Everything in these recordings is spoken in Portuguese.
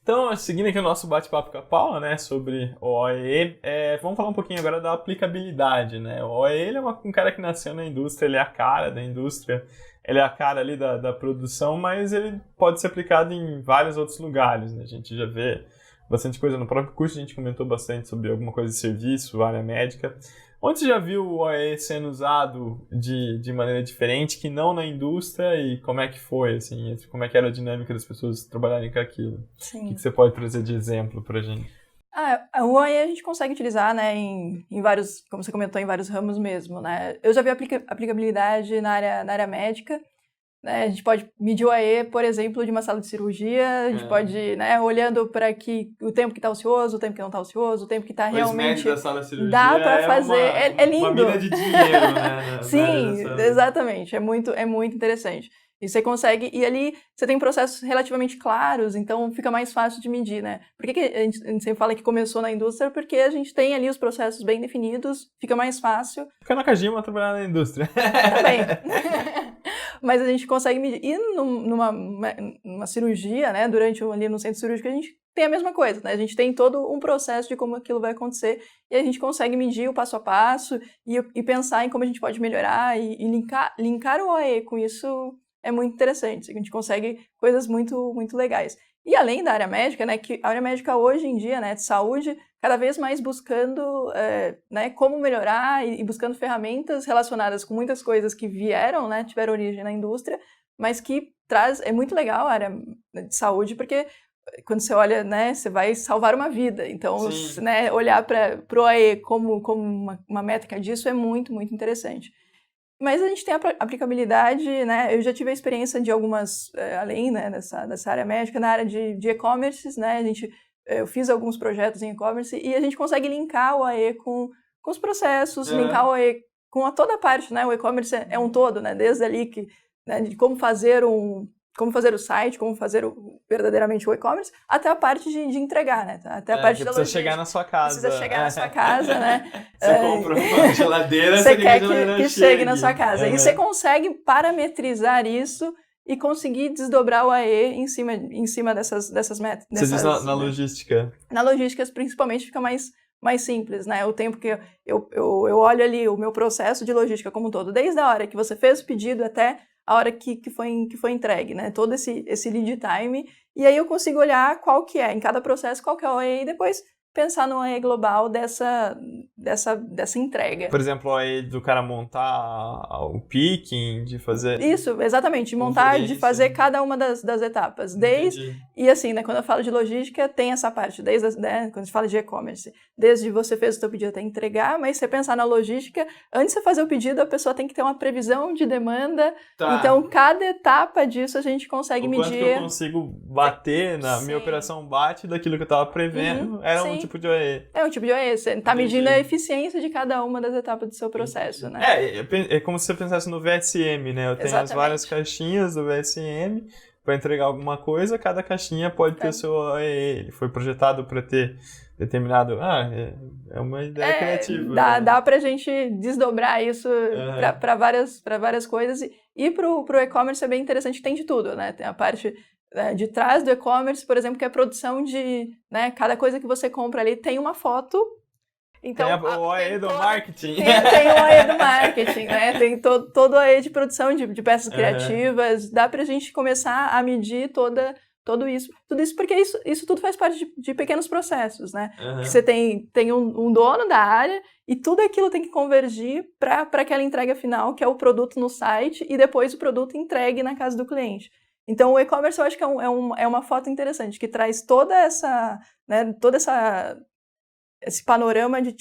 Então, seguindo aqui o nosso bate-papo com a Paula, né, sobre o OEE, vamos falar um pouquinho agora da aplicabilidade, né? O OEE ele é um cara que nasceu na indústria, ele é a cara da indústria, ele é a cara ali da produção, mas ele pode ser aplicado em vários outros lugares, né? A gente já vê bastante coisa no próprio curso, a gente comentou bastante sobre alguma coisa de serviço, área médica. Onde você já viu o OE sendo usado de maneira diferente, que não na indústria, e como é que foi, assim, como é que era a dinâmica das pessoas trabalharem com aquilo? Sim. O que você pode trazer de exemplo pra gente? O OE a gente consegue utilizar, né, em vários, como você comentou, em vários ramos mesmo, né? Eu já vi aplicabilidade na área médica, né? A gente pode medir o OE, por exemplo, de uma sala de cirurgia, a gente pode, né, olhando para o tempo que está ocioso, o tempo que não está ocioso, o tempo que está realmente... da sala de cirurgia dá para fazer, é lindo. Uma mina de dinheiro, né? Sim, exatamente, é muito interessante. E você consegue, e ali você tem processos relativamente claros, então fica mais fácil de medir, né? Por que a gente sempre fala que começou na indústria? Porque a gente tem ali os processos bem definidos, fica mais fácil. Fica na Kajima trabalhar na indústria. Também. Mas a gente consegue medir. E numa cirurgia, né, ali no centro cirúrgico, a gente tem a mesma coisa, né? A gente tem todo um processo de como aquilo vai acontecer e a gente consegue medir o passo a passo e pensar em como a gente pode melhorar e linkar o OE com isso é muito interessante. A gente consegue coisas muito, muito legais. E além da área médica, né, que a área médica hoje em dia, né, de saúde, cada vez mais buscando né, como melhorar e buscando ferramentas relacionadas com muitas coisas que vieram, né, tiveram origem na indústria, mas que é muito legal a área de saúde, porque quando você olha, né, você vai salvar uma vida. Então, né, olhar para o OE como uma métrica disso é muito, muito interessante. Mas a gente tem a aplicabilidade, né? Eu já tive a experiência de algumas, além, né, dessa área médica, na área de e-commerce, né? Eu fiz alguns projetos em e-commerce e a gente consegue linkar o OE com os processos, linkar o OE com toda a parte, né? O e-commerce é um todo, né? Desde ali né, de como fazer o site, como fazer verdadeiramente o e-commerce, até a parte de entregar, né? Até a parte da logística. Precisa chegar na sua casa. Precisa chegar na sua casa, né? Você compra uma geladeira, você quer que chegue na sua casa. E você consegue parametrizar isso e conseguir desdobrar o AE em cima dessas metas. Você diz na logística? Na logística, principalmente, fica mais simples, né? O tempo que eu olho ali o meu processo de logística como um todo, desde a hora que você fez o pedido até a hora que foi entregue, né? Todo esse lead time, e aí eu consigo olhar qual que é, em cada processo, qual que é o OE, e depois pensar no OE global dessa entrega. Por exemplo, o OE do cara montar o picking, de fazer... Isso, exatamente, de montar, de fazer cada uma das etapas. E assim, né, quando eu falo de logística, tem essa parte, né, quando a gente fala de e-commerce, desde você fez o seu pedido até entregar, mas você pensar na logística, antes de você fazer o pedido, a pessoa tem que ter uma previsão de demanda, então cada etapa disso a gente consegue medir. Quanto que eu consigo bater, minha operação bate daquilo que eu estava prevendo, era um tipo de OE. É um tipo de OE, você está medindo a eficiência de cada uma das etapas do seu processo, né? É como se você pensasse no VSM, né? Eu tenho as várias caixinhas do VSM para entregar alguma coisa, cada caixinha pode ter o seu OE. Ele foi projetado para ter determinado... é uma ideia criativa. Dá pra gente desdobrar isso para várias coisas. E pro e-commerce é bem interessante que tem de tudo, né? Tem a parte de trás do e-commerce, por exemplo, que é a produção de... né, cada coisa que você compra ali tem uma foto. Então, tem o OE do marketing. Tem o OE do marketing, né? Tem todo o OE de produção de peças criativas. Dá pra gente começar a medir tudo isso porque isso tudo faz parte de pequenos processos, né? Que você tem um dono da área e tudo aquilo tem que convergir para aquela entrega final, que é o produto no site e depois o produto entregue na casa do cliente. Então, o e-commerce eu acho que é uma foto interessante, que traz toda essa, né, esse panorama de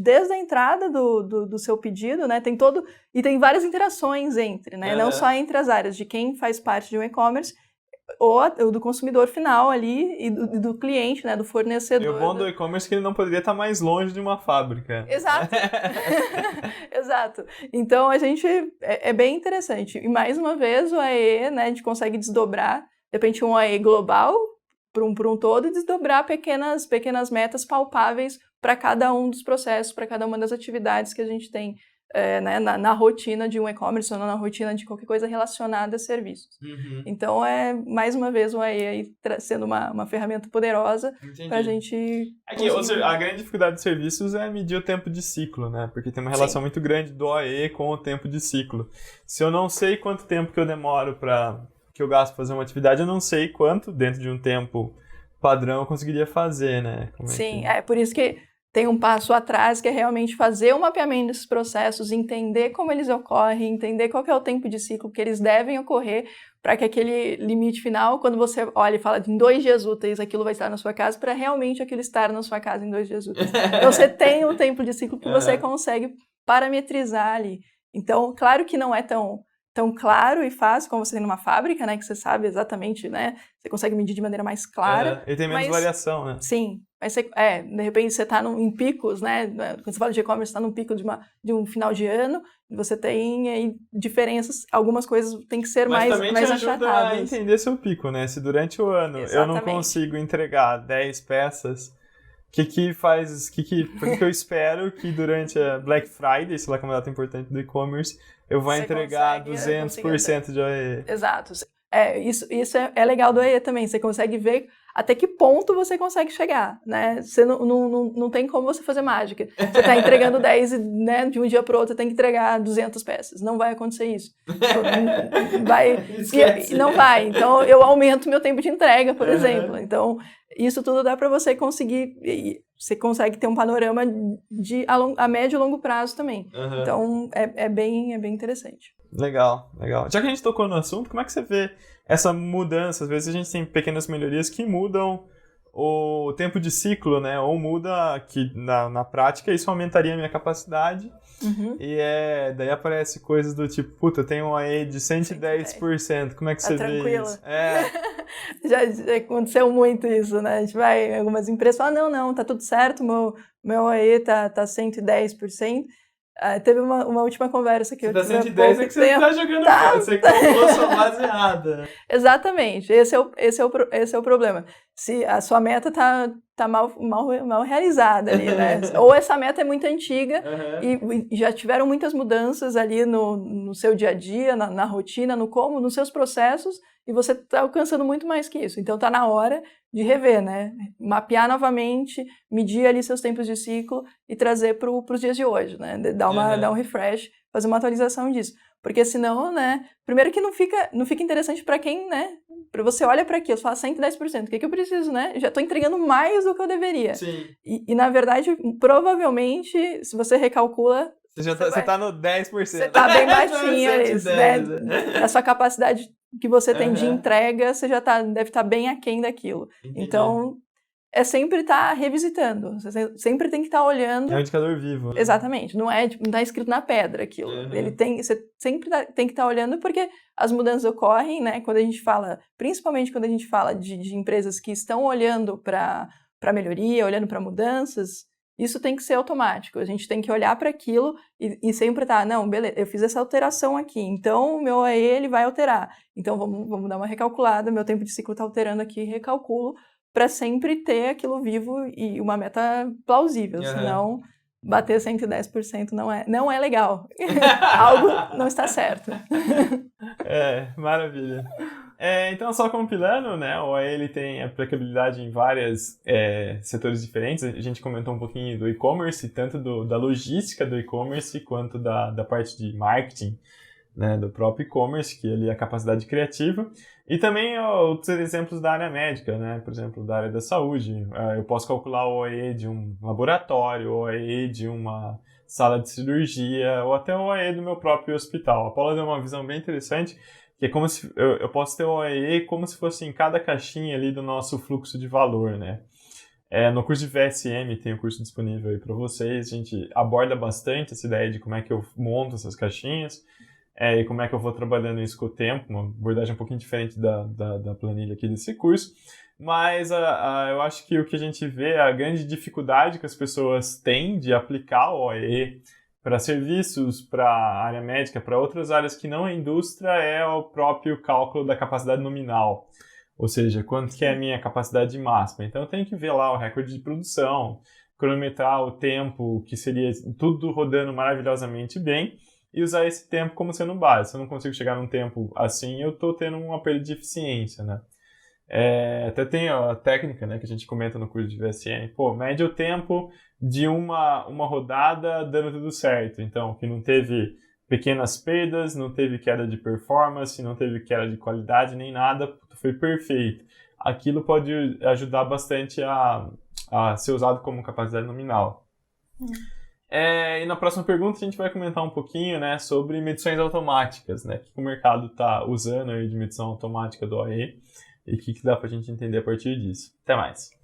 desde a entrada do seu pedido, né? Tem várias interações entre, né? Não só entre as áreas de quem faz parte de um e-commerce ou do consumidor final ali e do cliente, né? Do fornecedor. E o bom do e-commerce é que ele não poderia estar mais longe de uma fábrica. Exato. Exato. Então, a gente... É bem interessante. E, mais uma vez, o AE, né? A gente consegue desdobrar, de repente, um AE global por um todo e desdobrar pequenas metas palpáveis para cada um dos processos, para cada uma das atividades que a gente tem né, na rotina de um e-commerce ou na rotina de qualquer coisa relacionada a serviços. Uhum. Então, mais uma vez, o OAE aí sendo uma ferramenta poderosa para a gente... A grande dificuldade de serviços é medir o tempo de ciclo, né? Porque tem uma relação muito grande do OAE com o tempo de ciclo. Se eu não sei quanto tempo que eu demoro que eu gasto para fazer uma atividade, eu não sei quanto, dentro de um tempo padrão, eu conseguiria fazer, né? Sim, por isso que tem um passo atrás, que é realmente fazer o mapeamento desses processos, entender como eles ocorrem, entender qual que é o tempo de ciclo que eles devem ocorrer, para que aquele limite final, quando você olha e fala de em 2 dias úteis, aquilo vai estar na sua casa, para realmente aquilo estar na sua casa em 2 dias úteis. Então, você tem um tempo de ciclo que você consegue parametrizar ali. Então, claro que não é tão claro e fácil como você tem numa fábrica, né, que você sabe exatamente, né, você consegue medir de maneira mais clara. E tem menos variação, né? Sim, mas de repente você está em picos, né, quando você fala de e-commerce, está num pico de um final de ano, você tem aí diferenças, algumas coisas tem que ser mais achatadas. Mas também te ajuda a entender seu pico, né, se durante o ano eu não consigo entregar 10 peças, o que eu espero que durante a Black Friday, sei lá como é a data importante do e-commerce, eu vou entregar 200% de OE. Exato. Isso é legal do OE também. Você consegue ver até que ponto você consegue chegar, né? Você não tem como você fazer mágica. Você está entregando 10 e, né, de um dia para o outro tem que entregar 200 peças. Não vai acontecer isso. Não vai. Então, eu aumento meu tempo de entrega, por exemplo. Então, isso tudo dá para você conseguir... Você consegue ter um panorama a médio e longo prazo também. Então, é bem interessante. Legal. Já que a gente tocou no assunto, como é que você vê essa mudança? Às vezes a gente tem pequenas melhorias que mudam o tempo de ciclo, né? Ou muda que na prática isso aumentaria a minha capacidade. E daí aparece coisas do tipo, puta, eu tenho um OE de 110%. Como é que você vê isso? Já aconteceu muito isso, né? A gente vai em algumas empresas e fala, não, tá tudo certo, meu OE tá 110%. Teve uma última conversa que eu tive. 110 é que você tá jogando fora, você calculou a sua base errada. Exatamente, esse é o problema. Se a sua meta tá mal realizada ali, né? Ou essa meta é muito antiga e já tiveram muitas mudanças ali no seu dia a dia, na rotina, nos seus processos, e você está alcançando muito mais que isso. Então tá na hora de rever, né? Mapear novamente, medir ali seus tempos de ciclo e trazer para os dias de hoje, né? Dar um refresh, fazer uma atualização disso. Porque senão, né? Primeiro que não fica interessante para quem, né? Para você olha para aquilo, você fala 110%, o que eu preciso, né? Já estou entregando mais do que eu deveria. Sim. E na verdade, provavelmente, se você recalcula... Você tá no 10%. Você tá bem baixinho, né? A sua capacidade que você tem de entrega, você já deve estar bem aquém daquilo. Entendi. Então, é sempre estar revisitando. Você sempre tem que estar olhando... É um indicador vivo. Né? Exatamente. Não está escrito na pedra aquilo. Você sempre tem que estar olhando porque as mudanças ocorrem, né? Principalmente quando a gente fala de empresas que estão olhando para melhoria, olhando para mudanças, isso tem que ser automático. A gente tem que olhar para aquilo e sempre não, beleza, eu fiz essa alteração aqui, então o meu OE ele vai alterar. Então vamos dar uma recalculada, meu tempo de ciclo está alterando aqui, recalculo, para sempre ter aquilo vivo e uma meta plausível, senão bater 110% não é legal. Algo não está certo. Maravilha. Então, só compilando, né, o OE ele tem aplicabilidade em vários setores diferentes. A gente comentou um pouquinho do e-commerce, tanto da logística do e-commerce, quanto da parte de marketing, né, do próprio e-commerce, que é a capacidade criativa. E também outros exemplos da área médica, né, por exemplo, da área da saúde. Eu posso calcular o OE de um laboratório, o OE de uma sala de cirurgia, ou até o OE do meu próprio hospital. A Paula deu uma visão bem interessante, que é como se eu posso ter o OE como se fosse em cada caixinha ali do nosso fluxo de valor, né? No curso de VSM, tem um curso disponível aí para vocês, a gente aborda bastante essa ideia de como é que eu monto essas caixinhas e como é que eu vou trabalhando isso com o tempo, uma abordagem um pouquinho diferente da planilha aqui desse curso, mas eu acho que o que a gente vê, a grande dificuldade que as pessoas têm de aplicar o OE para serviços, para a área médica, para outras áreas que não é indústria, é o próprio cálculo da capacidade nominal. Ou seja, quanto que é a minha capacidade máxima. Então eu tenho que ver lá o recorde de produção, cronometrar o tempo, que seria tudo rodando maravilhosamente bem, e usar esse tempo como sendo base. Se eu não consigo chegar num tempo assim, eu estou tendo uma perda de eficiência, né? Até tem a técnica, né, que a gente comenta no curso de VSN. Pô, mede o tempo de uma rodada dando tudo certo. Então, que não teve pequenas perdas, não teve queda de performance, não teve queda de qualidade, nem nada, foi perfeito. Aquilo pode ajudar bastante a ser usado como capacidade nominal. E na próxima pergunta a gente vai comentar um pouquinho, né, sobre medições automáticas, né, que o mercado está usando aí de medição automática do OAE e o que dá para a gente entender a partir disso. Até mais!